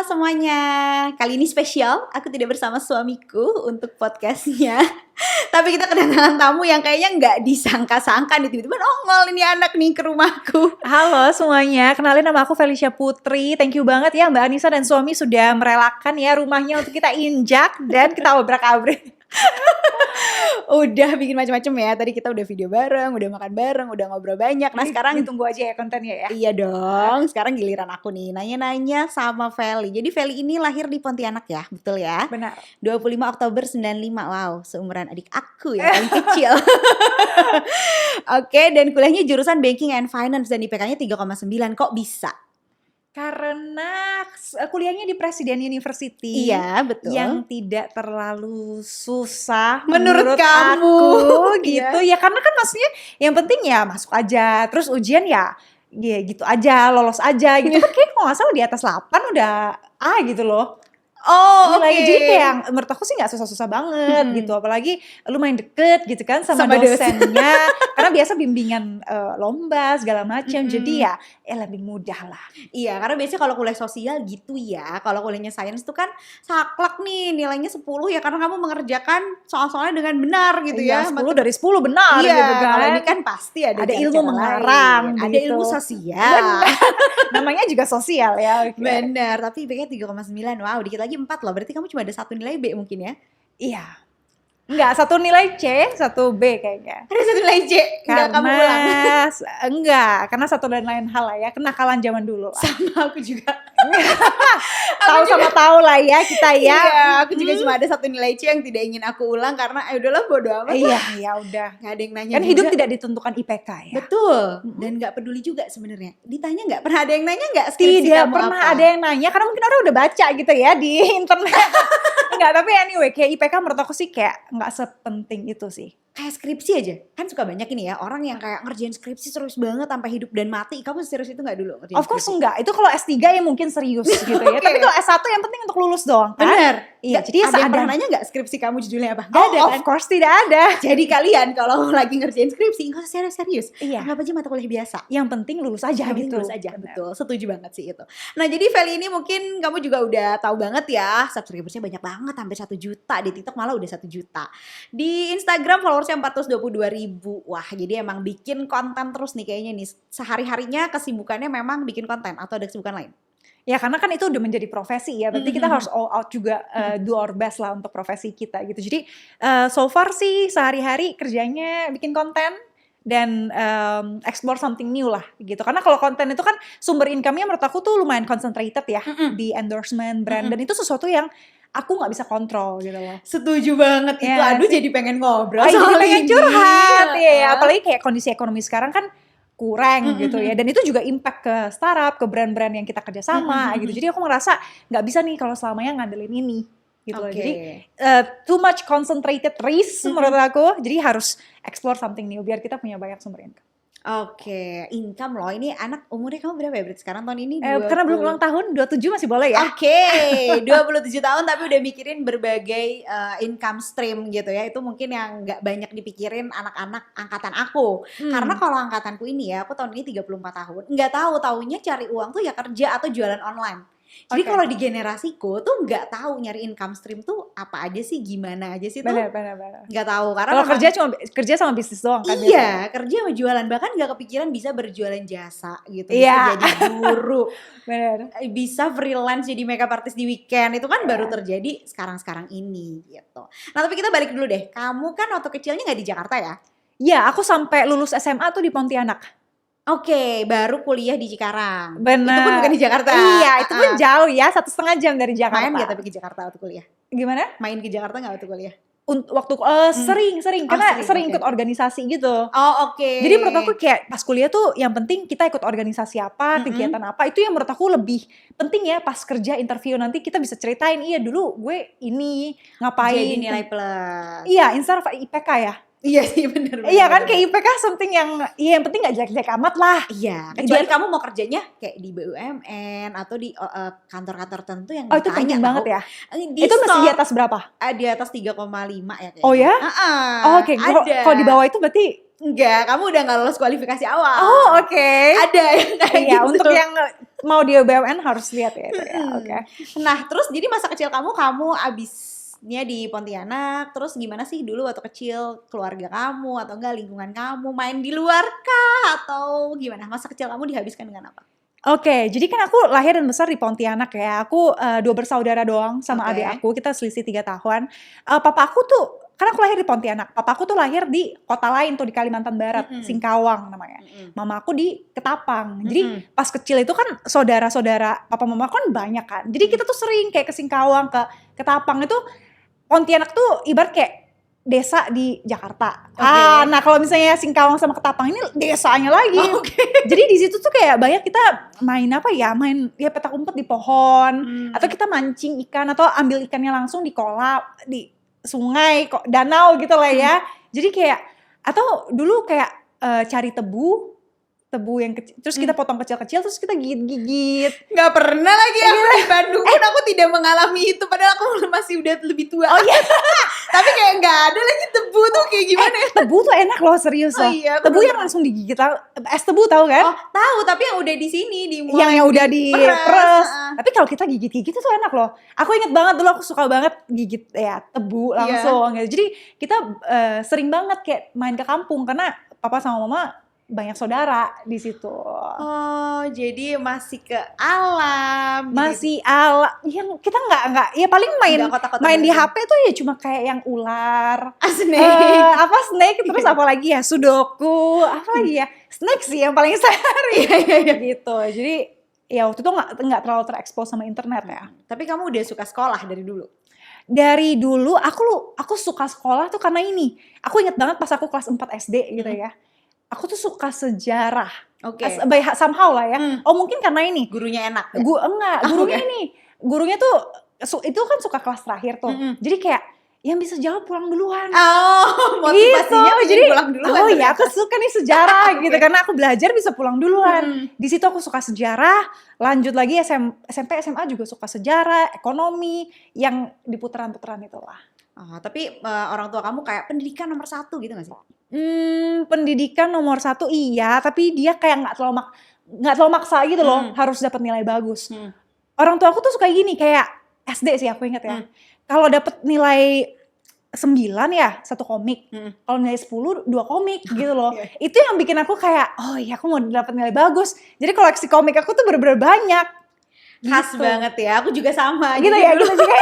semuanya, kali ini spesial, aku tidak bersama suamiku untuk podcastnya. Tapi kita kedatangan tamu yang kayaknya nggak disangka-sangka nih, tiba-tiba nongol ini anak nih ke rumahku. Halo semuanya, kenalin nama aku Felicia Putri. Thank you banget ya Mbak Anissa dan suami sudah merelakan ya rumahnya untuk kita injak dan kita obrak-abrik. Udah bikin macam-macam ya, tadi kita udah video bareng, udah makan bareng, udah ngobrol banyak. Nah sekarang ditunggu aja ya kontennya ya. Iya dong, sekarang giliran aku nih nanya-nanya sama Feli. Jadi Feli ini lahir di Pontianak ya, betul ya? Benar. 25 Oktober 95, wow seumuran adik aku ya, paling kecil. Oke, dan kuliahnya jurusan Banking and Finance dan IPK-nya 3,9, kok bisa? Karena kuliahnya di Presiden University. Iya, betul. Yang tidak terlalu susah menurut kamu aku gitu. Ya karena kan maksudnya yang penting ya masuk aja. Terus ujian ya gitu aja, lolos aja gitu. Kan kayak kalau gak salah di atas 8 udah A gitu loh. Oh oke. Jadi kayak menurut aku sih gak susah-susah banget gitu. Apalagi lumayan deket gitu kan sama dosennya. Karena biasa bimbingan lomba segala macam. Jadi ya lebih mudah lah. Iya, karena biasanya kalau kuliah sosial gitu ya. Kalau kuliahnya sains tuh kan saklek nih, nilainya 10 ya karena kamu mengerjakan soal-soalnya dengan benar gitu ya. 10 dari 10 benar iya, gitu kan. Kalau ini kan pasti ada ilmu mengarang, ada gitu. ilmu sosial. Namanya juga sosial ya. Okay. Benar, tapi IPK 3,9. Wow, dikit lagi 4 loh. Berarti kamu cuma ada satu nilai B mungkin ya? Iya. Enggak, satu nilai C, satu B kayaknya. Ada satu nilai C, enggak kamu ulang? Enggak, karena satu dan lain hal lah ya, kenakalan zaman dulu lah. Sama aku juga. Tahu sama tahu lah ya kita ya. Iya, aku juga cuma ada satu nilai C yang tidak ingin aku ulang karena udahlah bodo amat. Iya, ya udah. Gak ada yang nanya kan juga. Hidup tidak ditentukan IPK ya. Betul. Dan gak peduli juga sebenarnya. Ditanya gak? Pernah ada yang nanya gak skripsi tidak kamu pernah apa? Ada yang nanya karena mungkin orang udah baca gitu ya di internet. Enggak, tapi anyway kayak IPK menurut aku sih kayak gak sepenting itu sih. Kayak skripsi aja. Kan suka banyak ini ya orang yang kayak ngerjain skripsi serius banget sampai hidup dan mati. Kamu serius itu gak dulu ngerjain Of course skripsi? enggak. Itu kalau S3 ya mungkin serius gitu ya. Tapi kalau S1 yang penting untuk lulus doang kan. Bener. Iya, jadi ada yang pernah nanya gak skripsi kamu judulnya apa? Gak Oh, ada kan? of course tidak ada. Jadi kalian kalau lagi ngerjain skripsi gak usah serius-serius. Iya. Anggap aja mata kuliah biasa. Yang penting lulus aja Yang penting gitu. lulus aja, betul. Setuju banget sih itu. Nah jadi Feli ini mungkin kamu juga udah tahu banget ya, subscribersnya banyak banget, hampir 1 juta. Di TikTok malah udah 1 juta. Di Instagram followersnya 422.000. Wah jadi emang bikin konten terus nih kayaknya nih. Sehari-harinya kesibukannya memang bikin konten atau ada kesibukan lain? Ya karena kan itu udah menjadi profesi ya, berarti kita harus all out juga do our best lah untuk profesi kita gitu. Jadi so far sih sehari-hari kerjanya bikin konten dan explore something new lah gitu. Karena kalau konten itu kan sumber income-nya menurut aku tuh lumayan concentrated ya di endorsement brand dan itu sesuatu yang aku nggak bisa kontrol gitu loh. Setuju banget itu. Ya, aduh jadi pengen ngobrol. Jadi pengen curhat ya. Apalagi kayak kondisi ekonomi sekarang kan kurang gitu ya, dan itu juga impact ke startup, ke brand-brand yang kita kerjasama gitu. Jadi aku ngerasa nggak bisa nih kalau selamanya ngandelin ini gitu loh. Jadi too much concentrated risk menurut aku. Jadi harus explore something new biar kita punya banyak sumber income. Oke, income loh. Ini anak umurnya kamu berapa ya berarti sekarang tahun ini? Karena belum ulang tahun, 27 masih boleh ya. Oke, 27 tahun tapi udah mikirin berbagai income stream gitu ya. Itu mungkin yang gak banyak dipikirin anak-anak angkatan aku. Karena kalau angkatanku ini ya, aku tahun ini 34 tahun. Gak taunya cari uang tuh ya kerja atau jualan online. Jadi kalau di generasiku tuh nggak tahu nyari income stream tuh apa aja sih, gimana aja sih tuh. Benar. Nggak tahu karena kalau kerja cuma kerja sama bisnis doang kan. Iya, kerja sama jualan, bahkan nggak kepikiran bisa berjualan jasa gitu. Bisa jadi guru. Benar. Bisa freelance jadi makeup artist di weekend. Itu kan baru terjadi sekarang-sekarang ini gitu. Nah, tapi kita balik dulu deh. Kamu kan waktu kecilnya nggak di Jakarta ya? Iya, aku sampai lulus SMA tuh di Pontianak. Oke, baru kuliah di Cikarang. Benar. Itu pun bukan di Jakarta. Iya, itu pun jauh ya, 1,5 jam dari Jakarta. Main gak tapi ke Jakarta waktu kuliah? Gimana? Main ke Jakarta gak waktu kuliah? Waktu sering karena sering ikut organisasi gitu. Oh oke. Jadi menurut aku kayak pas kuliah tuh yang penting kita ikut organisasi apa, kegiatan apa, itu yang menurut aku lebih penting ya. Pas kerja interview nanti kita bisa ceritain, iya dulu gue ini ngapain. Jadi nilai plus. Iya, instead of IPK ya. Iya sih bener. Iya kan kayak IPK something yang yang penting gak jelek-jelek amat lah. Iya. Kecuali kamu mau kerjanya kayak di BUMN atau di kantor-kantor tertentu yang itu penting banget ya. Itu masih di atas berapa? Di atas 3,5 ya kayaknya. Oh ya? Oke. Kalau di bawah itu berarti enggak, kamu udah gak lolos kualifikasi awal. Oh oke. Ada yang kayak iya, gitu. untuk yang mau dia BUMN harus lihat ya itu ya. Oke. Nah, terus jadi masa kecil kamu abisnya di Pontianak, terus gimana sih dulu waktu kecil keluarga kamu atau enggak lingkungan kamu main di luar kah atau gimana? Masa kecil kamu dihabiskan dengan apa? Oke, jadi kan aku lahir dan besar di Pontianak ya. Aku 2 bersaudara doang sama Oke. adik aku. Kita selisih 3 tahun. Papa aku tuh, karena aku lahir di Pontianak. Papa aku tuh lahir di kota lain tuh di Kalimantan Barat, Singkawang namanya. Mama aku di Ketapang. Jadi pas kecil itu kan saudara-saudara papa mama kan banyak kan. Jadi kita tuh sering kayak ke Singkawang, ke Ketapang itu. Pontianak tuh ibarat kayak desa di Jakarta. Oke. Nah kalau misalnya Singkawang sama Ketapang ini desanya lagi. Jadi di situ tuh kayak banyak kita main apa ya? Main ya petak umpet di pohon, atau kita mancing ikan atau ambil ikannya langsung di kolam, di sungai, danau gitu lah ya. Jadi kayak atau dulu kayak cari tebu yang kecil, terus kita potong kecil-kecil, terus kita gigit-gigit. Nggak pernah lagi aku di Bandung pun aku tidak mengalami itu, padahal aku masih udah lebih tua. Oh iya. Tapi kayak nggak ada lagi tebu tuh kayak gimana ya? Tebu tuh enak loh, serius Oh loh. iya, Tebu yang langsung digigit, es tebu tahu kan? Oh tahu, tapi yang udah di sini di yang udah diperes. Heeh. Tapi kalau kita gigit-gigit itu enak loh. Aku inget banget dulu aku suka banget gigit ya tebu langsung. Gitu. Jadi kita sering banget kayak main ke kampung karena papa sama mama banyak saudara di situ. Oh, jadi masih ke alam. Masih ala yang kita nggak ya paling main Nggak kotak-kotak main di banget. HP tuh ya cuma kayak yang ular. Snake. Apa snake terus apa lagi ya? Sudoku, apa lagi ya? Snake sih yang paling sehari gitu. Jadi ya waktu itu nggak terlalu terekspos sama internet ya. Tapi kamu udah suka sekolah dari dulu? Dari dulu aku suka sekolah tuh karena ini. Aku inget banget pas aku kelas 4 SD gitu ya. Aku tuh suka sejarah. Oke. Somehow lah ya. Oh mungkin karena ini. Gurunya enak. Ya? Gurunya ini. Gurunya tuh itu kan suka kelas terakhir tuh. Jadi kayak yang bisa jawab pulang duluan. Oh, motivasinya gitu. Jadi pulang duluan. Oh iya, aku suka nih sejarah gitu karena aku belajar bisa pulang duluan. Di situ aku suka sejarah, lanjut lagi SMP, SMA juga suka sejarah, ekonomi yang di putaran-putaran itulah. Oh, tapi orang tua kamu kayak pendidikan nomor 1 gitu gak sih? Pendidikan nomor 1 iya, tapi dia kayak nggak terlalu maksa gitu loh, harus dapat nilai bagus. Orang tua aku tuh suka gini kayak SD sih aku inget ya. Kalau dapat nilai 9 ya 1 komik, kalau nilai 10 2 komik gitu loh. Itu yang bikin aku kayak oh iya aku mau dapat nilai bagus. Jadi koleksi komik aku tuh bener-bener banyak. Khas gitu. banget ya, aku juga sama. Gitu ya, gitu juga.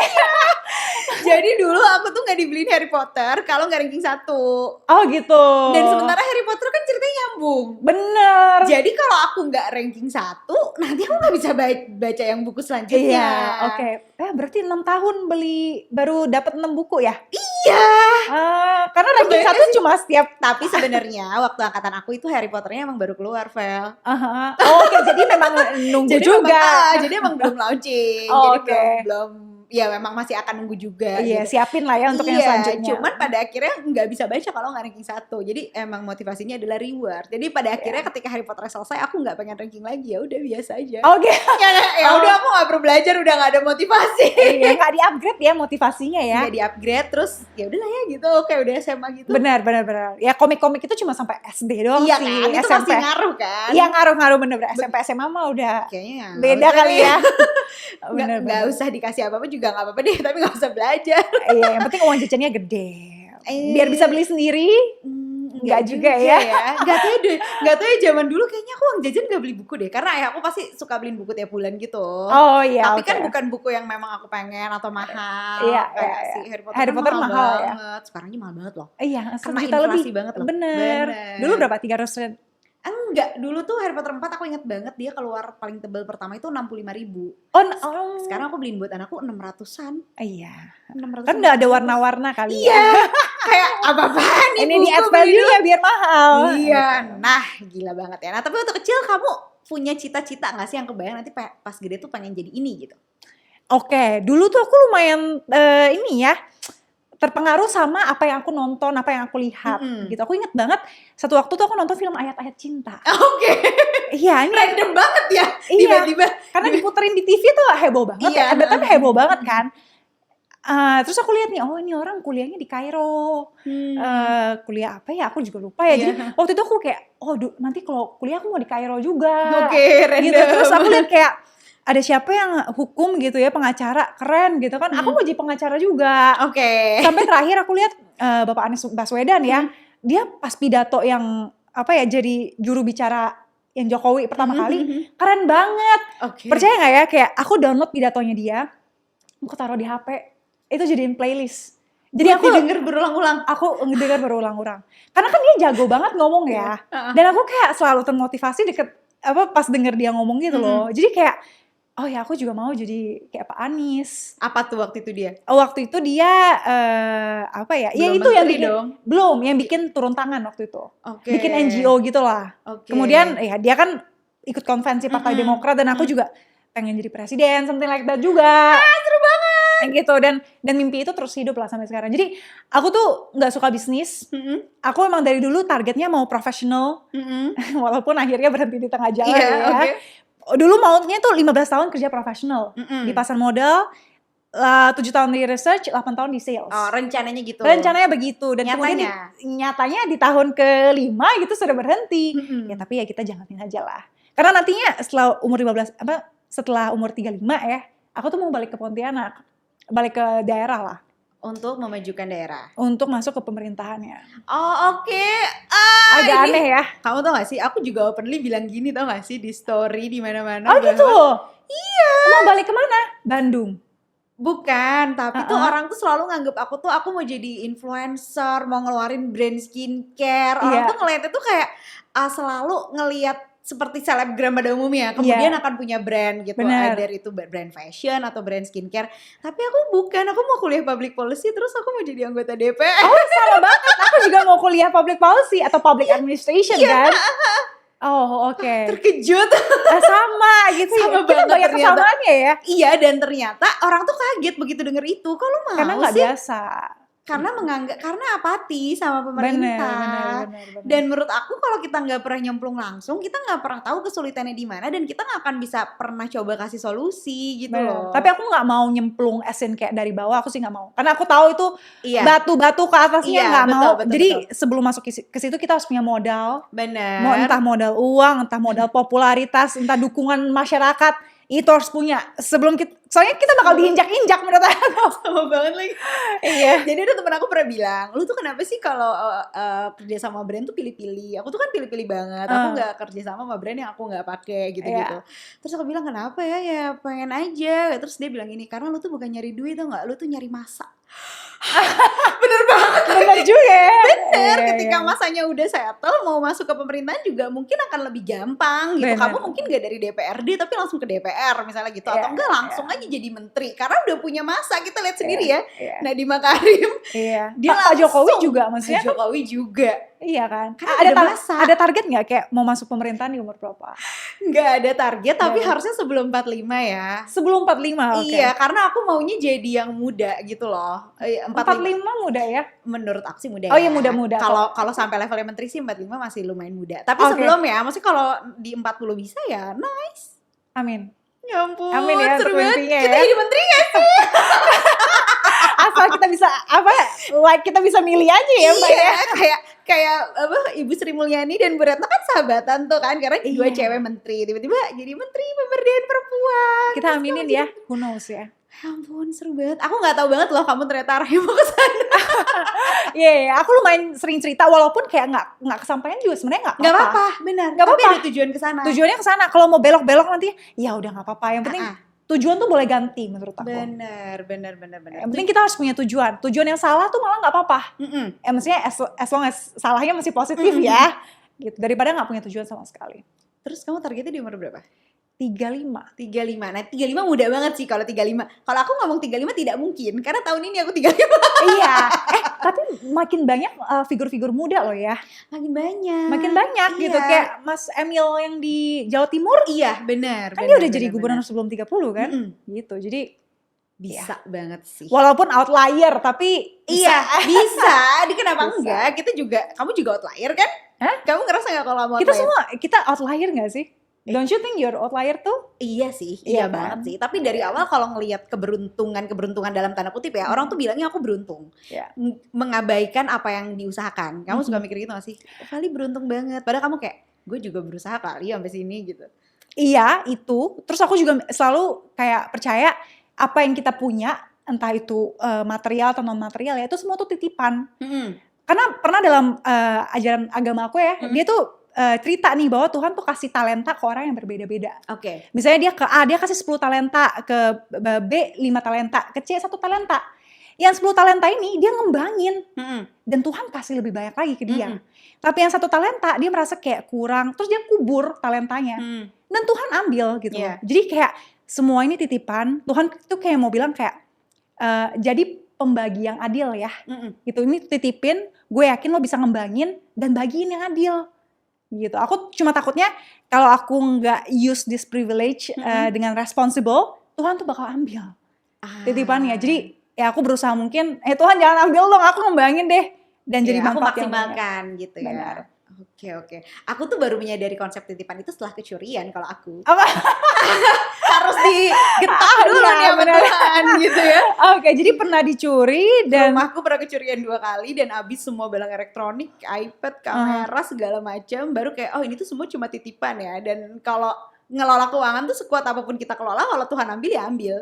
Jadi dulu aku tuh gak dibeliin Harry Potter kalau gak ranking 1. Oh gitu. Dan sementara Harry Potter kan ceritanya nyambung. Bener. Jadi kalau aku gak ranking 1, nanti aku gak bisa baca yang buku selanjutnya. Iya, oke. Berarti 6 tahun baru dapat 6 buku ya? Iya. Karena ranking 1 cuma setiap. Tapi sebenarnya waktu angkatan aku itu Harry Potternya emang baru keluar, Vel. Oke, jadi memang nunggu juga. Jadi emang belum launching. Oh, jadi belum ya memang masih akan nunggu juga. Iya, gitu. siapin lah ya untuk yang selanjutnya. Cuman pada akhirnya nggak bisa baca kalau nggak ranking 1. Jadi emang motivasinya adalah reward. Jadi pada akhirnya ketika Harry Potter selesai, aku nggak pengen ranking lagi, ya udah biasa aja. Oke. Ya udah aku nggak perlu belajar, udah nggak ada motivasi. Iya, nggak di-upgrade ya motivasinya ya. Nggak di-upgrade, terus ya udahlah ya gitu. Kayak udah SMA gitu. Benar. Ya komik-komik itu cuma sampai SD doang iya sih. Kan? Itu SMP. pasti ngaruh kan? Iya ngaruh bener. SMP SMA mah udah kayaknya beda kali ya. Nggak usah dikasih apa-apa juga nggak apa-apa deh, tapi nggak usah belajar. Iya, yang penting uang jajannya gede. Biar bisa beli sendiri. Enggak juga ya. Enggak tahu ya zaman dulu kayaknya aku uang jajan gak beli buku deh. Karena ayah aku pasti suka beliin buku tiap bulan gitu. Oh iya. Tapi kan bukan buku yang memang aku pengen atau mahal. Iya, kayak iya. si Harry Potter mahal ya. banget. Sekarang mahal banget loh. Iya, Karena 1 juta lebih. inflasi banget loh. Bener. Dulu berapa? 300 Enggak, dulu tuh Harry Potter 4 aku inget banget dia keluar paling tebal pertama itu 65.000. Sekarang aku beliin buat anakku 600-an. Iya. 600 Kan udah ada warna-warna kali iya. ya. Kayak apa-apaan nih Ini di buku add value ya biar mahal. Iya, nah gila banget ya. Nah tapi waktu kecil kamu punya cita-cita gak sih yang kebayang nanti pas gede tuh pengen jadi ini gitu? Oke, dulu tuh aku lumayan ini ya, terpengaruh sama apa yang aku nonton, apa yang aku lihat gitu. Aku inget banget satu waktu tuh aku nonton film Ayat-Ayat Cinta. Oke. Iya, ini random banget ya. Iya, Tiba-tiba karena diputerin di TV tuh heboh banget ya. Tapi heboh banget kan. Terus aku lihat nih, oh ini orang kuliahnya di Kairo. Kuliah apa ya? Aku juga lupa ya. Jadi waktu itu aku kayak, nanti kalau kuliah aku mau di Kairo juga. Oke, random. Gitu. Terus aku lihat kayak ada siapa yang hukum gitu ya, pengacara, keren gitu kan. Aku mau jadi pengacara juga. Oke. Sampai terakhir aku lihat Bapak Anies Baswedan ya, dia pas pidato yang jadi juru bicara yang Jokowi pertama kali, keren banget. Percaya nggak ya, kayak aku download pidatonya dia, aku taruh di HP. Itu jadiin playlist. Jadi aku denger berulang-ulang. Aku ngedenger berulang-ulang. Karena kan dia jago banget ngomong ya. Dan aku kayak selalu termotivasi pas denger dia ngomong gitu loh. Jadi kayak, oh ya aku juga mau jadi kayak Pak Anies. Apa tuh waktu itu dia? Waktu itu dia ya itu yang bikin yang bikin turun tangan waktu itu. Bikin NGO gitu lah. Kemudian ya dia kan ikut konvensi Partai Demokrat dan aku juga pengen jadi presiden, something like that juga. Seru banget. Gitu dan mimpi itu terus hidup lah sampai sekarang. Jadi aku tuh nggak suka bisnis. Aku emang dari dulu targetnya mau profesional. Walaupun akhirnya berhenti di tengah jalan ya. Dulu maunya tuh 15 tahun kerja profesional di pasar modal. 7 tahun di research, 8 tahun di sales. Oh, rencananya gitu. Rencananya begitu dan kemudian nyatanya di tahun ke-5 gitu sudah berhenti. Ya tapi ya kita jalanin aja lah. Karena nantinya setelah umur 35 ya, aku tuh mau balik ke Pontianak. Balik ke daerah lah. Untuk memajukan daerah. Untuk masuk ke pemerintahannya. Oh oke. Agak aneh ya. Kamu tau gak sih, aku juga openly bilang gini tau gak sih di story di mana-mana. Oh gitu? Iya. Mau balik kemana? Bandung? Bukan, tapi tuh orang tuh selalu nganggep aku mau jadi influencer, mau ngeluarin brand skincare. Orang tuh ngeliatnya tuh kayak selalu ngeliat seperti selebgram pada umumnya, kemudian akan punya brand gitu, either itu brand fashion atau brand skincare. Tapi aku bukan, aku mau kuliah public policy terus aku mau jadi anggota DPR. Oh salah banget, aku juga mau kuliah public policy atau public administration kan. Oh oke. Terkejut. Sama gitu. Sama kita banget banyak ternyata. kesamaannya ya. Iya dan ternyata orang tuh kaget begitu denger itu. Kok lu mau Karena nggak biasa. Karena karena apati sama pemerintah. Bener. Dan menurut aku kalau kita nggak pernah nyemplung langsung, kita nggak pernah tahu kesulitannya di mana dan kita nggak akan bisa pernah coba kasih solusi gitu loh. Tapi aku nggak mau nyemplung kayak dari bawah, aku sih nggak mau. Karena aku tahu itu batu-batu ke atasnya nggak mau. Betul, jadi sebelum masuk ke situ kita harus punya modal. Bener. Mau entah modal uang, entah modal popularitas, entah dukungan masyarakat. Itu harus punya sebelum soalnya kita bakal diinjak-injak menurut aku. Sama banget lagi. Iya. Jadi ada temen aku pernah bilang, lu tuh kenapa sih kalau kerja sama brand tuh pilih-pilih? Aku tuh kan pilih-pilih banget. Aku nggak kerja sama brand yang aku nggak pakai gitu-gitu. Terus aku bilang kenapa ya? Ya pengen aja. Terus dia bilang gini, karena lu tuh bukan nyari duit tau nggak? Lu tuh nyari masa. Bener banget. Bener juga ya. Bener. Ketika masanya udah settle, mau masuk ke pemerintahan juga mungkin akan lebih gampang gitu. Kamu mungkin gak dari DPRD tapi langsung ke DPR misalnya gitu. Atau enggak langsung aja jadi menteri. Karena udah punya masa, kita lihat sendiri ya. Nadiem Makarim. Dia Pak Jokowi juga maksudnya. Pak Jokowi juga. Iya kan. Ada target gak kayak mau masuk pemerintahan di umur berapa? Nggak ada target, tapi harusnya sebelum 45 ya. Sebelum 45, oke. Iya, karena aku maunya jadi yang muda gitu loh. 45 muda ya? Menurut aku sih muda. Oh iya muda-muda. Kalau sampai levelnya menteri sih 45 masih lumayan muda. Tapi sebelum ya, maksudnya kalau di 40 bisa ya nice. Amin. Ya ampun, amin ya, seru banget. Ya. Kita jadi menteri gak sih? Asal kita bisa kita bisa milih aja ya Mbak ya. Kayak Ibu Sri Mulyani dan Bu Retno kan sahabatan tuh kan, karena dua cewek menteri, tiba-tiba jadi menteri pemberdayaan perempuan. Kita aminin ya, who knows ya. Ya ampun, seru banget. Aku gak tahu banget loh kamu ternyata arahnya mau ke sana. Iya, aku lumayan sering cerita walaupun kayak nggak kesampaian juga sebenarnya nggak apa-apa. Nggak apa-apa, benar. Nggak apa-apa. Tapi ada tujuan ke sana. Tujuannya ke sana. Kalau mau belok-belok nanti, ya udah nggak apa-apa. Yang penting tujuan tuh boleh ganti menurut aku. Benar. Yang penting kita harus punya tujuan. Tujuan yang salah tuh malah nggak apa-apa. Maksudnya as long as salahnya masih positif ya. Gitu. Daripada nggak punya tujuan sama sekali. Terus kamu targetnya di umur berapa? 35. Nah 35 muda banget sih kalau 35. Kalau aku ngomong 35 tidak mungkin. Karena tahun ini aku 35. Iya. Tapi makin banyak figur-figur muda loh ya. Makin banyak iya. Gitu. Kayak Mas Emil yang di Jawa Timur. Iya benar. Kan dia udah jadi gubernur sebelum 30 kan. Gitu. Jadi bisa banget sih. Walaupun outlier tapi bisa. Kenapa enggak? Kamu juga outlier kan? Hah? Kamu ngerasa gak kalau kamu kita outlier? Kita outlier gak sih? Don't you think you're outlier tuh? Iya sih, Iya iya kan? banget sih. Tapi dari awal kalau ngelihat keberuntungan dalam tanda kutip ya, orang tuh bilangnya aku beruntung. Iya. Mengabaikan apa yang diusahakan. Kamu suka Mhm. mikir gitu gak sih? Kali beruntung banget. Padahal kamu kayak, gue juga berusaha kali sampai sini gitu. Iya, itu. Terus aku juga selalu kayak percaya apa yang kita punya, entah itu material atau non material ya, itu semua tuh titipan. Karena pernah dalam ajaran agama aku ya, dia tuh cerita nih bahwa Tuhan tuh kasih talenta ke orang yang berbeda-beda. Oke. Misalnya dia ke A, dia kasih 10 talenta, ke B 5 talenta, ke C 1 talenta. Yang 10 talenta ini dia ngembangin. Dan Tuhan kasih lebih banyak lagi ke dia. Tapi yang 1 talenta dia merasa kayak kurang, terus dia kubur talentanya. Dan Tuhan ambil gitu loh. Iya. Jadi kayak semua ini titipan, Tuhan tuh kayak mau bilang kayak, jadi pembagi yang adil ya. Gitu, ini titipin, gue yakin lo bisa ngembangin dan bagiin yang adil. Gitu. Aku cuma takutnya kalau aku nggak use this privilege dengan responsible, Tuhan tuh bakal ambil titipannya. Jadi ya aku berusaha mungkin, Tuhan jangan ambil dong, aku ngembangin deh dan jadi aku manfaat yang banyak. maksimalkan gitu ya. Benar. Oke. Aku tuh baru menyadari konsep titipan itu setelah kecurian kalau aku. Apa? Harus digetak dulu Iya, nih sama benar. Tuhan gitu ya. Oke, jadi pernah dicuri dan Rumahku pernah kecurian 2 kali dan habis semua barang elektronik, iPad, kamera segala macam. Baru kayak oh ini tuh semua cuma titipan ya. Dan kalau ngelola keuangan tuh sekuat apapun kita kelola, kalau Tuhan ambil ya ambil.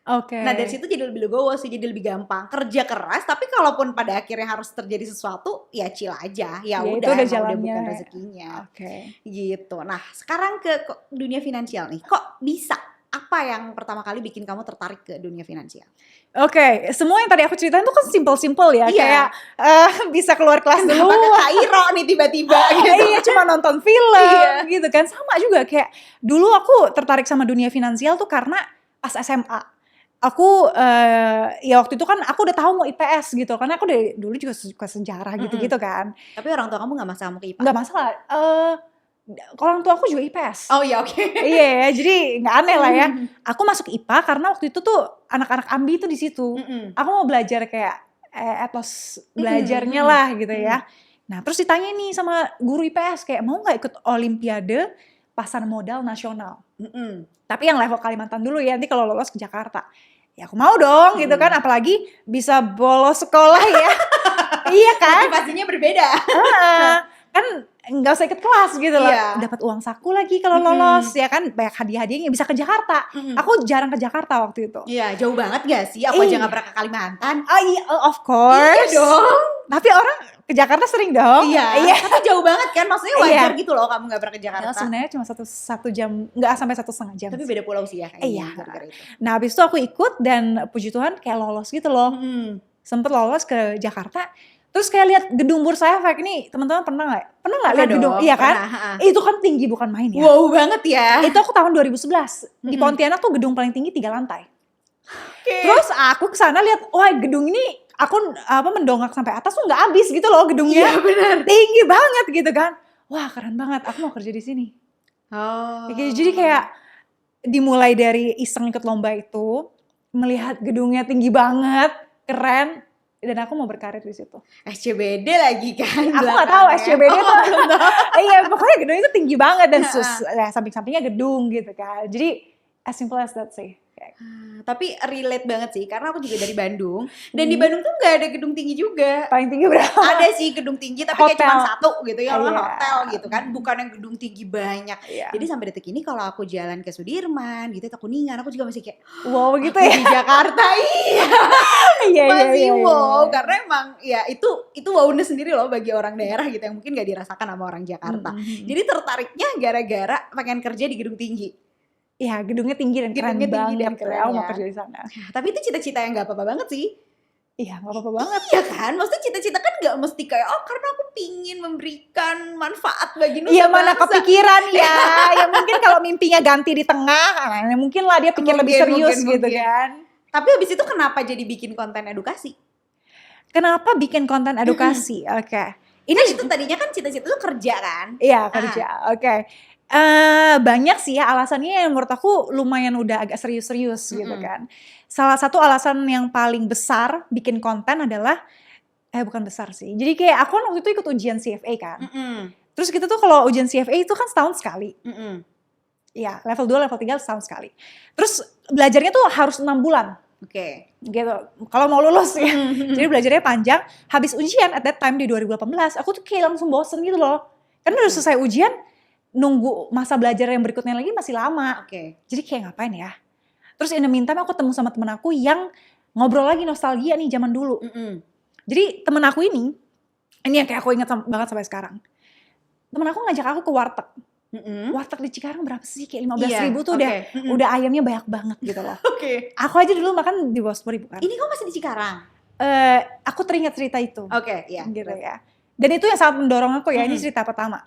oke. Nah dari situ jadi lebih legowo sih, jadi lebih gampang. Kerja keras, tapi kalaupun pada akhirnya harus terjadi sesuatu, ya chill aja. Ya Ya, itu udah, udah emang udah jalannya. bukan rezekinya. Oke. Gitu. Nah sekarang ke dunia finansial nih. Kok bisa? Apa yang pertama kali bikin kamu tertarik ke dunia finansial? Oke, semua yang tadi aku ceritain tuh kan simple-simple ya. Iya. Kayak bisa keluar kelas dulu. Kenapa ke Kairo nih tiba-tiba gitu? Iya, cuma nonton film Iya. gitu kan. Sama juga kayak dulu aku tertarik sama dunia finansial tuh karena pas SMA. Aku ya waktu itu kan aku udah tahu mau IPS gitu. Karena aku dari dulu juga suka sejarah gitu-gitu kan. Tapi orang tua kamu gak maksa kamu ke IPA? Nggak masalah. Orang tua aku juga IPS. Oh iya oke. Iya, jadi nggak aneh lah ya. Aku masuk IPA karena waktu itu tuh anak-anak ambi tuh di situ. Aku mau belajar kayak etos belajarnya lah gitu ya. Nah terus ditanya nih sama guru IPS kayak mau nggak ikut Olimpiade Pasar Modal Nasional. Tapi yang level Kalimantan dulu ya, nanti kalau lolos ke Jakarta. Ya aku mau dong gitu kan, apalagi bisa bolos sekolah ya. Iya kan? Motivasinya berbeda. Kan nggak usah ikut kelas gitu loh. Iya. Dapat uang saku lagi kalau lolos ya kan, banyak hadiah-hadiahnya, bisa ke Jakarta. Aku jarang ke Jakarta waktu itu. Iya jauh banget gak sih? Aku aja Iya. gak pernah ke Kalimantan. Iya, of course. Iya dong. Tapi orang ke Jakarta sering dong. Iya. Tapi jauh banget kan? Maksudnya wajar gitu loh kamu gak pernah ke Ya, Jakarta. sebenarnya cuma satu jam, nggak sampai 1,5 jam. Tapi beda pulau sih ya kayaknya. Iya. gara-gara itu. Nah habis itu aku ikut dan puji Tuhan kayak lolos gitu loh. Sempet lolos ke Jakarta. Terus kayak lihat gedung Bursa Efek ini, teman-teman pernah nggak lihat dong, gedung? Iya kan? pernah, Itu kan tinggi bukan main ya. Wow banget ya. Itu aku tahun 2011 di Pontianak tuh gedung paling tinggi 3 lantai. Terus aku kesana lihat, wah gedung ini aku mendongak sampai atas tuh nggak habis gitu loh gedungnya. Iya benar. Tinggi banget gitu kan. Wah keren banget, aku mau kerja di sini. Oh. Jadi kayak dimulai dari iseng ikut lomba itu, melihat gedungnya tinggi banget, keren. Dan aku mau berkarir di situ. SCBD lagi kan. Aku nggak tahu belakangnya. SCBD tuh. belum tahu. Iya, pokoknya gedung itu tinggi banget dan ya, samping-sampingnya gedung gitu kan. Jadi as simple as that sih. Tapi relate banget sih karena aku juga dari Bandung dan di Bandung tuh nggak ada gedung tinggi juga. Paling tinggi berapa? Ada sih gedung tinggi tapi kayak Hotel. cuma satu gitu ya, Iya. hotel gitu kan, bukan yang gedung tinggi banyak. Iya. Jadi sampai detik ini kalau aku jalan ke Sudirman gitu atau Kuningan aku juga masih kayak Wow gitu aku ya. di Jakarta iya Iya, masih iya. wow karena emang ya itu wowness sendiri loh bagi orang daerah gitu yang mungkin gak dirasakan sama orang Jakarta. Jadi tertariknya gara-gara pengen kerja di gedung tinggi. Iya, gedungnya tinggi dan keren Gedungnya tinggi dan banget. keren Aku mau ya. kerja di sana. Tapi itu cita-cita yang gak apa-apa banget sih. Iya, gak apa-apa banget. Iya kan, maksudnya cita-cita kan gak mesti kayak oh karena aku pingin memberikan manfaat bagi nusa Iya mana bangsa. kepikiran ya. Ya mungkin kalau mimpinya ganti di tengah, mungkin lah dia pikir lebih serius Mungkin. gitu kan. Tapi abis itu kenapa jadi bikin konten edukasi? Kenapa bikin konten edukasi? Oke. Ini Kan itu tadinya kan cita-cita tuh kerja kan? iya kerja. Oke. Banyak sih ya alasannya yang menurut aku lumayan udah agak serius-serius gitu kan. Salah satu alasan yang paling besar bikin konten adalah bukan besar sih. Jadi kayak aku kan waktu itu ikut ujian CFA kan. Terus kita tuh kalau ujian CFA itu kan setahun sekali. Iya, level 2, level 3 setahun sekali. Terus belajarnya tuh harus 6 bulan. Oke. Gitu, kalau mau lulus ya. Jadi belajarnya panjang, habis ujian at that time di 2018, aku tuh kayak langsung bosen gitu loh. Karena udah selesai ujian, nunggu masa belajar yang berikutnya lagi masih lama. Oke. Jadi kayak ngapain ya. Terus in the meantime aku ketemu sama temen aku yang ngobrol lagi nostalgia nih zaman dulu. Jadi temen aku ini yang kayak aku ingat banget sampai sekarang. Temen aku ngajak aku ke warteg. Warteg di Cikarang berapa sih? Kayak 15.000 tuh udah ayamnya banyak banget gitu loh. Oke. Aku aja dulu makan di bawah 10.000 kan. Ini kok masih di Cikarang? Aku teringat cerita itu. Oke, iya. Gitu ya. Dan itu yang sangat mendorong aku ya, ini cerita pertama.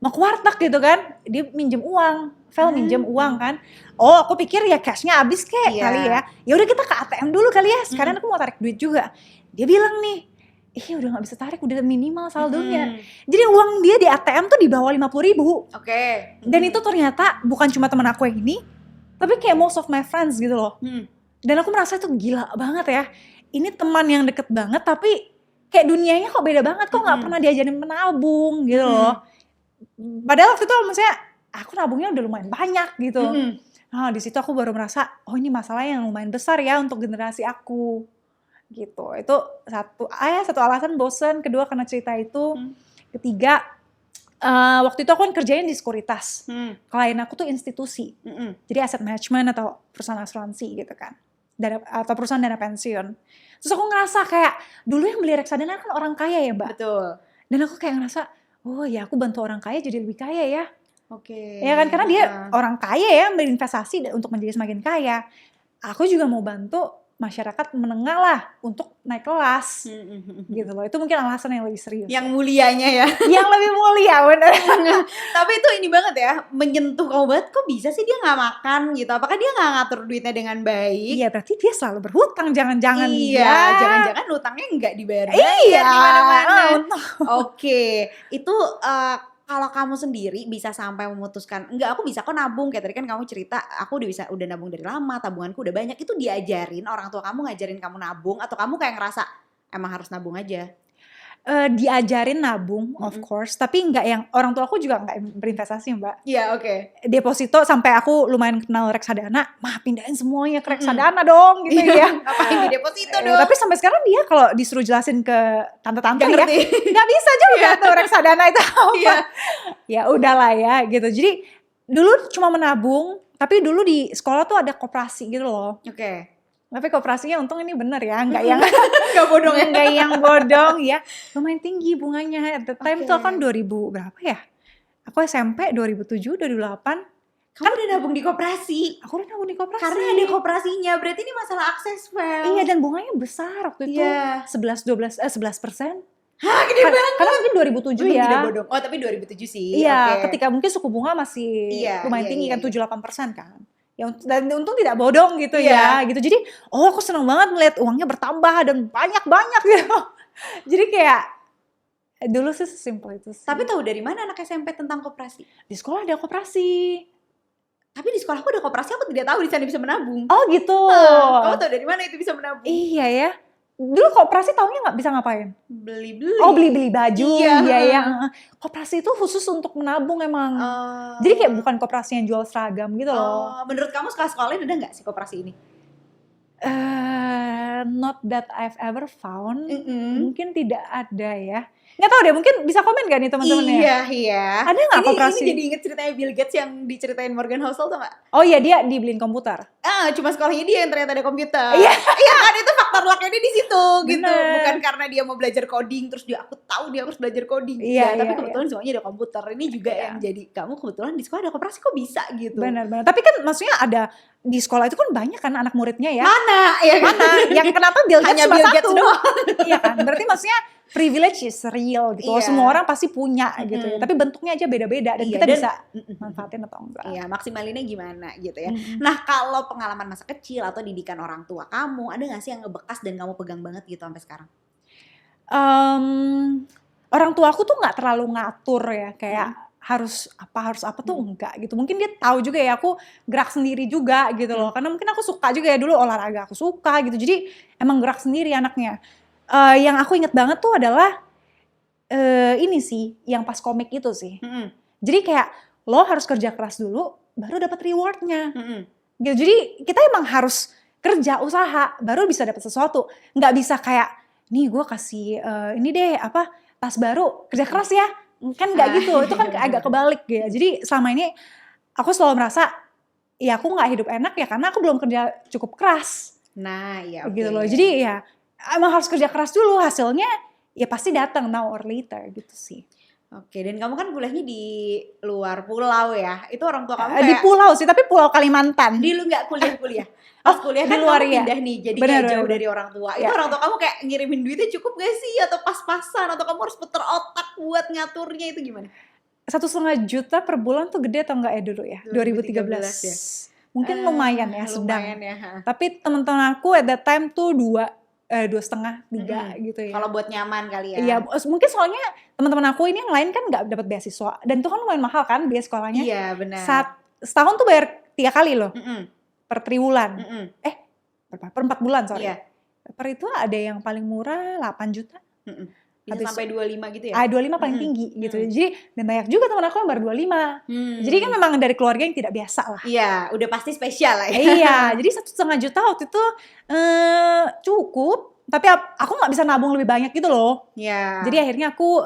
Mau ke warteg gitu kan, dia minjem uang, minjem uang kan. Oh, aku pikir ya cashnya habis kali ya. Ya udah kita ke ATM dulu kali ya. Sekarang aku mau tarik duit juga. Dia bilang nih, udah gak bisa tarik, udah minimal saldonya. Jadi uang dia di ATM tuh di bawah 50.000. Oke. Dan itu ternyata bukan cuma teman aku yang ini, tapi kayak most of my friends gitu loh. Dan aku merasa itu gila banget ya. Ini teman yang deket banget tapi kayak dunianya kok beda banget. Kok gak pernah diajarin menabung gitu loh. Padahal waktu itu maksudnya aku nabungnya udah lumayan banyak gitu. Nah di situ aku baru merasa, oh ini masalah yang lumayan besar ya untuk generasi aku. Gitu, itu satu alasan bosen, kedua karena cerita itu, ketiga waktu itu aku kan kerjain di sekuritas, klien aku tuh institusi, jadi asset management atau perusahaan asuransi gitu kan, atau perusahaan dana pensiun. Terus aku ngerasa kayak dulu yang beli reksadana kan orang kaya ya mbak, betul. Dan aku kayak ngerasa, oh ya aku bantu orang kaya jadi lebih kaya ya. Oke. Ya kan karena dia orang kaya ya berinvestasi untuk menjadi semakin kaya. Aku juga mau bantu masyarakat menengah lah untuk naik kelas gitu loh. Itu mungkin alasan yang lebih serius. Yang mulianya ya. Yang lebih mulia bener. Tapi itu ini banget ya, menyentuh kamu banget. Kok bisa sih dia gak makan gitu? Apakah dia gak ngatur duitnya dengan baik? Iya berarti dia selalu berhutang. Jangan-jangan jangan-jangan utangnya gak dibayar. Iya. Oke, itu kalau kamu sendiri bisa sampai memutuskan, enggak aku bisa kok nabung, kayak tadi kan kamu cerita aku udah nabung dari lama, tabunganku udah banyak, itu diajarin orang tua kamu ngajarin kamu nabung atau kamu kayak ngerasa emang harus nabung aja? Diajarin nabung of course, tapi nggak yang orang tua aku juga nggak berinvestasi mbak. Iya oke. Deposito sampai aku lumayan kenal reksadana, mah pindahin semuanya ke reksadana dong gitu ya. Ngapain di deposito dong? Tapi sampai sekarang dia kalau disuruh jelasin ke tante-tante ya nggak bisa juga tuh reksadana itu apa. Ya udahlah ya gitu. Jadi dulu cuma menabung, tapi dulu di sekolah tuh ada koperasi gitu loh. Oke. Tapi koperasinya untung ini bener ya, nggak yang nggak bodong ya, nggak yang bodong ya, lumayan tinggi bunganya. At the time tuh kan 2000 berapa ya? Aku SMP 2007, 2008. Kamu udah nabung di koperasi? Aku udah nabung di koperasi. Karena ada koperasinya, berarti ini masalah akses well. Iya dan bunganya besar waktu itu, 11%. Hah gede banget. Karena mungkin 2007 ya. Tidak bodong. Oh tapi 2007 sih. Iya, ketika mungkin suku bunga masih lumayan tinggi kan, 7-8% kan. Ya, dan untung tidak bodong gitu ya gitu. Jadi aku seneng banget melihat uangnya bertambah dan banyak gitu. Jadi kayak dulu sih sesimpel itu sih. Tapi tahu dari mana anak SMP tentang koperasi? Di sekolah ada koperasi. Tapi di sekolahku ada koperasi, aku tidak tahu di sana bisa menabung. Oh gitu. Kamu tahu dari mana itu bisa menabung? Iya ya. Dulu koperasi taunya nggak bisa ngapain? Beli-beli. Oh beli-beli baju. Iya. Koperasi itu khusus untuk menabung emang. Jadi kayak bukan koperasi yang jual seragam gitu loh. Menurut kamu sekolah-sekolah lain ada nggak sih koperasi ini? Not that I've ever found. Mungkin tidak ada ya. Nggak tahu deh, mungkin bisa komen gak nih teman-teman ya? Iya. Ada nggak koperasi? Ini jadi inget ceritanya Bill Gates yang diceritain Morgan Housel tuh nggak? Oh iya, dia dibeliin komputer. Cuma sekolahnya dia yang ternyata ada komputer. Iya kan, itu faktor lucknya dia di situ gitu. Bukan karena dia mau belajar coding terus aku tahu dia harus belajar coding. Tapi kebetulan semuanya ada komputer. Ini juga yang jadi kamu kebetulan di sekolah ada koperasi kok bisa gitu. Benar. Tapi kan maksudnya ada di sekolah itu kan banyak kan anak muridnya ya. Mana? Yang kenapa Bill Gates cuma Bill satu? Gates doang. Iya kan, berarti maksudnya privilege is real gitu. Semua orang pasti punya gitu ya. Tapi bentuknya aja beda-beda dan kita bisa manfaatin atau enggak. Iya, maksimalinnya gimana gitu ya. Nah, kalau pengalaman masa kecil atau didikan orang tua kamu, ada gak sih yang ngebekas dan kamu pegang banget gitu sampai sekarang? Orang tua aku tuh nggak terlalu ngatur ya, kayak harus apa tuh enggak gitu. Mungkin dia tahu juga ya aku gerak sendiri juga gitu loh. Karena mungkin aku suka juga ya, dulu olahraga aku suka gitu. Jadi emang gerak sendiri anaknya. Yang aku inget banget tuh adalah ini sih, yang pas komik itu sih. Jadi kayak lo harus kerja keras dulu, baru dapat rewardnya. Mm-mm. Gitu. Jadi kita emang harus kerja usaha baru bisa dapat sesuatu. Nggak bisa kayak nih gue kasih ini deh apa tas baru kerja keras ya. Kan nggak gitu. Itu kan agak kebalik gitu. Jadi selama ini aku selalu merasa ya aku nggak hidup enak ya karena aku belum kerja cukup keras. Nah, iya, Gitu oke. loh. Jadi ya emang harus kerja keras dulu, hasilnya ya pasti datang now or later gitu sih. Oke, dan kamu kan kuliahnya di luar pulau ya. Itu orang tua kamu Di kayak pulau sih, tapi pulau Kalimantan. di lu nggak kuliah-kuliah. Pas kuliah di kan luar, kamu iya. pindah nih, jadi Bener, kayak jauh bener. dari orang tua. Iya. Itu orang tua kamu kayak ngirimin duitnya cukup gak sih? Atau pas-pasan? Atau kamu harus puter otak buat ngaturnya, itu gimana? 1,5 juta per bulan tuh gede atau enggak ya dulu ya? 2013 2013. ya? Mungkin lumayan ya, sedang. Lumayan ya. Ha. Tapi teman-teman aku at that time tuh 2,5, 3 gitu ya. Kalau buat nyaman kali ya. Iya, mungkin soalnya teman-teman aku ini yang lain kan nggak dapat beasiswa dan itu kan lumayan mahal kan biaya sekolahnya. Iya, benar. Setahun tuh bayar 3 kali loh Mm-mm. per triwulan. Mm-mm. Per 4 bulan sorry. Iya. Per itu ada yang paling murah 8 juta. Mm-mm. Bisa Habis- sampai 25 gitu ya? 25 paling tinggi gitu. Jadi dan banyak juga teman aku yang baru 25. Hmm. Jadi kan memang dari keluarga yang tidak biasa lah. Iya, udah pasti spesial lah ya. Iya, jadi 1,5 juta waktu itu cukup. Tapi aku nggak bisa nabung lebih banyak gitu loh. Iya. Jadi akhirnya aku,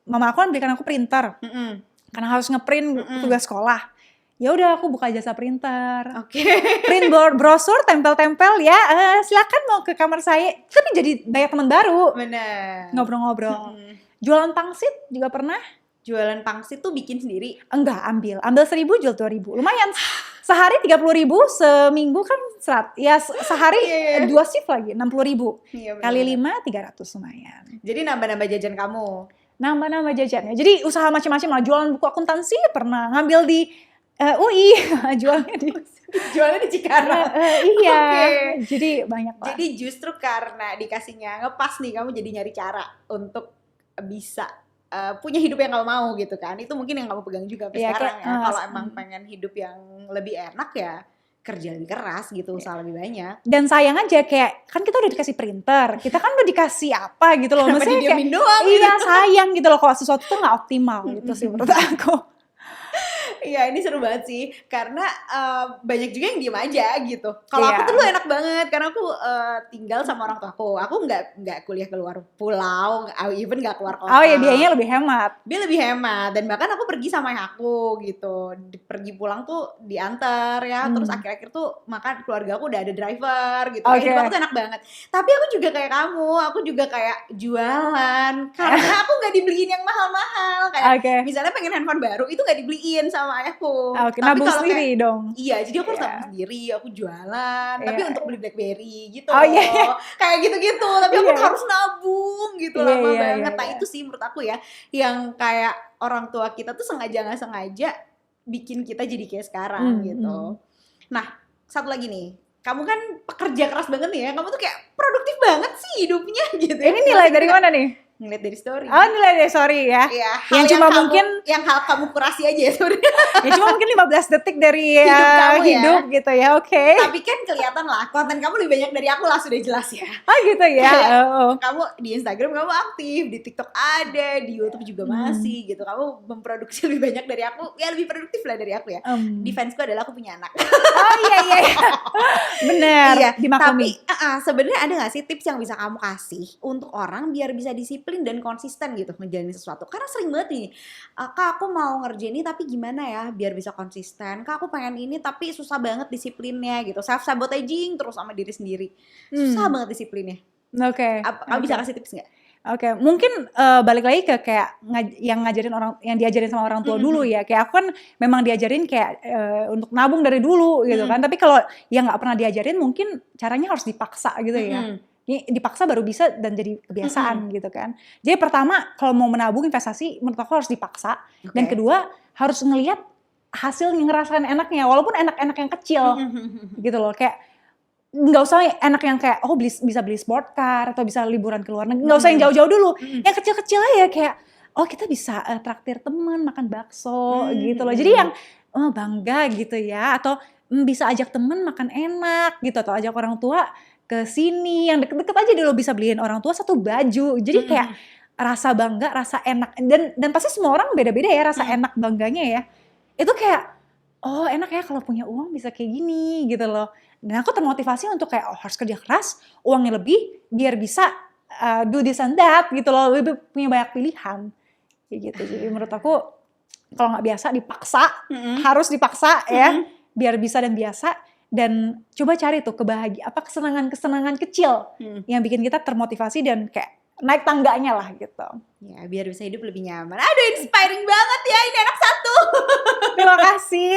mama aku kan belikan aku printer. Mm-mm. Karena harus ngeprint Mm-mm. tugas sekolah. Ya udah aku buka jasa printer. Oke. Print brosur, tempel-tempel ya. Silakan mau ke kamar saya. Tapi jadi banyak teman baru. Bener. Ngobrol-ngobrol. Mm-mm. Jualan pangsit juga pernah. Jualan pangsit tuh bikin sendiri? Enggak, ambil 1.000 jual 2.000. Lumayan. Sehari 30.000, seminggu kan ya sehari Iya. 2 shift lagi 60.000. Iya, bener. Kali 5 300 lumayan. Jadi nambah-nambah jajan kamu? Nambah-nambah jajannya. Jadi usaha macam-macam lah. Jualan buku akuntansi pernah, ngambil di UI, jualnya di Jualnya di Cikarang? iya. Oke. Jadi banyak lah. Jadi justru karena dikasihnya ngepas nih, kamu jadi nyari cara untuk bisa punya hidup yang kamu mau gitu kan. Itu mungkin yang kamu pegang juga sampai Iya, sekarang kayak, ya. Kalau emang pengen hidup yang lebih enak ya kerja lebih keras gitu, usaha lebih banyak. Dan sayang aja kayak kan kita udah dikasih printer, kita kan udah dikasih apa gitu loh. Kenapa Maksudnya kayak didiemin doang iya gitu? sayang gitu loh kalau sesuatu tuh nggak optimal gitu sih menurut aku. Iya, ini seru banget sih karena banyak juga yang diem aja gitu. Kalau Iya. aku tuh dulu enak banget karena aku tinggal sama orang tua aku. Aku nggak kuliah keluar pulau, even nggak keluar kota. Oh ya biayanya lebih hemat. Dia lebih hemat dan bahkan aku pergi sama ayah aku gitu. Pergi pulang tuh diantar ya, terus akhir-akhir tuh makan keluarga aku udah ada driver gitu. Oke. Hidup aku tuh enak banget. Tapi aku juga kayak kamu, aku juga kayak jualan karena aku nggak dibeliin yang mahal-mahal kayak Oke. misalnya pengen handphone baru itu nggak dibeliin sama ayahku. Oke, Tapi nabung kalau sendiri dong. iya, jadi aku harus Iya. nabung sendiri, aku jualan, tapi Iya. untuk beli BlackBerry gitu. Oh, iya, iya. Kayak gitu-gitu, tapi aku Iya. harus nabung gitu Iya, lama iya, banget. iya, Nah iya. itu sih menurut aku ya, yang kayak orang tua kita tuh sengaja nggak sengaja bikin kita jadi kayak sekarang gitu. Nah, satu lagi nih, kamu kan pekerja keras banget nih ya, kamu tuh kayak produktif banget sih hidupnya gitu. Ini nilai dari mana nih? Ngeliat dari story. Oh nilai dari sorry ya. Iya, yang cuma mungkin yang hal kamu kurasi aja ya sebenarnya. ya cuma mungkin 15 detik dari Hidup kamu ya. hidup gitu ya. Oke. Tapi kan kelihatan lah, konten kamu lebih banyak dari aku lah, sudah jelas ya. Oh gitu ya. Kayak Oh. kamu di Instagram kamu aktif, di TikTok ada, di YouTube juga masih gitu. Kamu memproduksi lebih banyak dari aku, ya lebih produktif lah dari aku ya. Defense-ku adalah aku punya anak. Oh iya iya. Bener. Iya, Dimaklumi. tapi sebenarnya ada gak sih tips yang bisa kamu kasih untuk orang biar bisa disiplin dan konsisten gitu ngejalanin sesuatu? Karena sering banget nih, Kak aku mau ngerjain ini tapi gimana ya biar bisa konsisten? Kak aku pengen ini tapi susah banget disiplinnya gitu. Self-sabotaging terus sama diri sendiri. Susah banget disiplinnya. Oke. Kamu bisa kasih tips gak? Oke, mungkin balik lagi ke kayak yang ngajarin orang, yang diajarin sama orang tua dulu ya. Kayak aku kan memang diajarin kayak untuk nabung dari dulu gitu kan. Tapi kalau yang nggak pernah diajarin mungkin caranya harus dipaksa gitu ya. Ini dipaksa baru bisa dan jadi kebiasaan gitu kan. Jadi pertama kalau mau menabung investasi menurut aku harus dipaksa. Dan kedua harus ngelihat hasil ngerasain enaknya walaupun enak-enak yang kecil gitu loh. Kayak nggak usah enak yang kayak bisa beli sport car atau bisa liburan ke luar negeri, nggak usah yang jauh-jauh dulu, yang kecil-kecil aja kayak kita bisa traktir teman makan bakso gitu loh, jadi yang bangga gitu ya, atau bisa ajak teman makan enak gitu, atau ajak orang tua ke sini yang deket-deket aja dulu, bisa beliin orang tua satu baju, jadi kayak rasa bangga, rasa enak, dan pasti semua orang beda-beda ya rasa enak bangganya ya, itu kayak oh enak ya kalau punya uang bisa kayak gini gitu loh. Dan aku termotivasi untuk kayak harus kerja keras, uangnya lebih biar bisa do this and that gitu loh, lebih punya banyak pilihan kayak gitu. Jadi menurut aku kalau nggak biasa dipaksa, harus dipaksa ya biar bisa dan biasa. Dan coba cari tuh kesenangan-kesenangan kecil yang bikin kita termotivasi dan kayak naik tangganya lah gitu. Ya biar bisa hidup lebih nyaman. Aduh inspiring banget ya, ini anak satu. Terima kasih.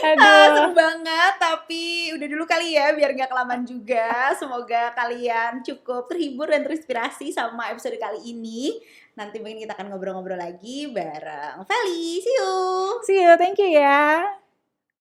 Seru banget, tapi udah dulu kali ya biar gak kelamaan juga. Semoga kalian cukup terhibur dan terinspirasi sama episode kali ini. Nanti mungkin kita akan ngobrol-ngobrol lagi bareng Feli. See you. See you, thank you ya.